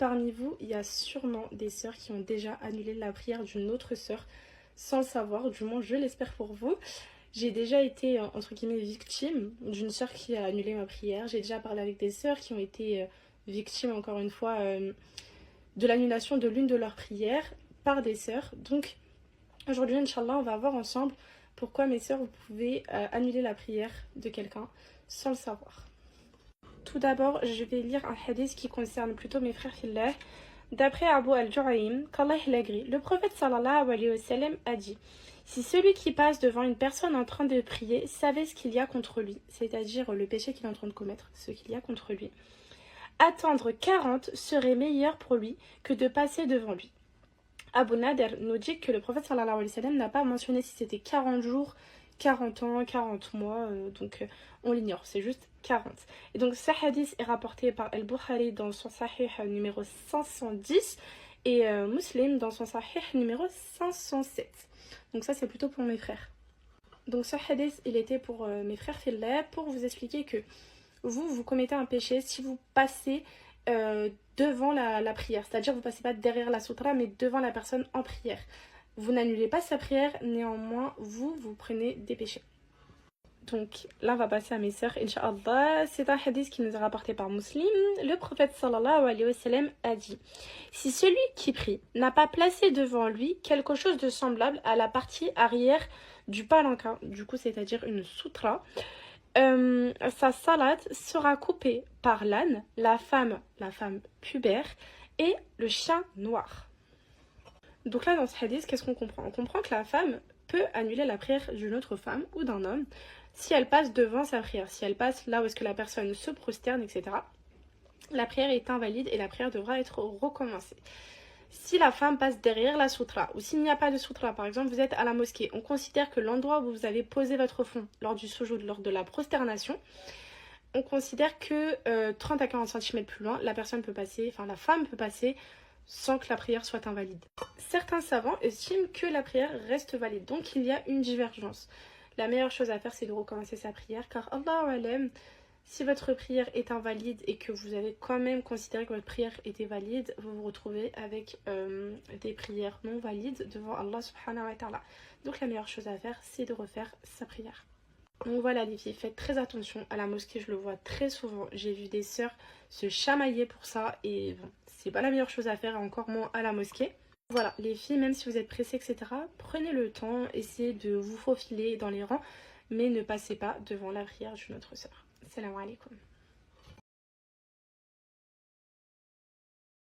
parmi vous, il y a sûrement des sœurs qui ont déjà annulé la prière d'une autre sœur sans le savoir, du moins je l'espère pour vous. J'ai déjà été, entre guillemets, victime d'une sœur qui a annulé ma prière. J'ai déjà parlé avec des sœurs qui ont été victimes, encore une fois, de l'annulation de l'une de leurs prières par des sœurs. Donc aujourd'hui, Inch'Allah, on va voir ensemble pourquoi mes sœurs, vous pouvez annuler la prière de quelqu'un sans le savoir. Tout d'abord, je vais lire un hadith qui concerne plutôt mes frères fillah. D'après Abu al-Ju'aym, qu'Allah l'agrée, le prophète sallallahu alayhi wa sallam a dit: si celui qui passe devant une personne en train de prier savait ce qu'il y a contre lui, c'est-à-dire le péché qu'il est en train de commettre, ce qu'il y a contre lui, attendre 40 serait meilleur pour lui que de passer devant lui. Abu Nader nous dit que le prophète sallallahu alayhi wa sallam n'a pas mentionné si c'était 40 jours, 40 ans, 40 mois, donc on l'ignore, c'est juste 40. Et donc ce hadith est rapporté par Al-Bukhari dans son sahih numéro 510 et Muslim dans son sahih numéro 507. Donc ça c'est plutôt pour mes frères. Donc ce hadith il était pour mes frères fillah pour vous expliquer que vous commettez un péché si vous passez devant la prière. C'est-à-dire vous passez pas derrière la sutra mais devant la personne en prière. Vous n'annulez pas sa prière, néanmoins vous prenez des péchés. Donc là on va passer à mes sœurs, Inch'Allah. C'est un hadith qui nous est rapporté par Muslim. Le prophète sallallahu alayhi wa sallam a dit: si celui qui prie n'a pas placé devant lui quelque chose de semblable à la partie arrière du palanquin, du coup c'est-à-dire une sutra, sa salade sera coupée par l'âne, la femme pubère et le chien noir. Donc là dans ce hadith, qu'est-ce qu'on comprend? On comprend que la femme peut annuler la prière d'une autre femme ou d'un homme si elle passe devant sa prière, si elle passe là où est-ce que la personne se prosterne, etc. La prière est invalide et la prière devra être recommencée. Si la femme passe derrière la sutra, ou s'il n'y a pas de sutra, par exemple vous êtes à la mosquée, on considère que l'endroit où vous avez posé votre front lors du sujoud, lors de la prosternation, on considère que 30 à 40 cm plus loin, la femme peut passer sans que la prière soit invalide. Certains savants estiment que la prière reste valide, donc il y a une divergence. La meilleure chose à faire, c'est de recommencer sa prière, car Allahu Alam, si votre prière est invalide et que vous avez quand même considéré que votre prière était valide, vous vous retrouvez avec des prières non valides devant Allah subhanahu wa ta'ala. Donc la meilleure chose à faire, c'est de refaire sa prière. Donc voilà les filles, faites très attention à la mosquée, je le vois très souvent. J'ai vu des sœurs se chamailler pour ça et bon, c'est pas la meilleure chose à faire, encore moins à la mosquée. Voilà les filles, même si vous êtes pressées, etc., prenez le temps, essayez de vous faufiler dans les rangs, mais ne passez pas devant la prière d'une autre sœur. Salam alaikum.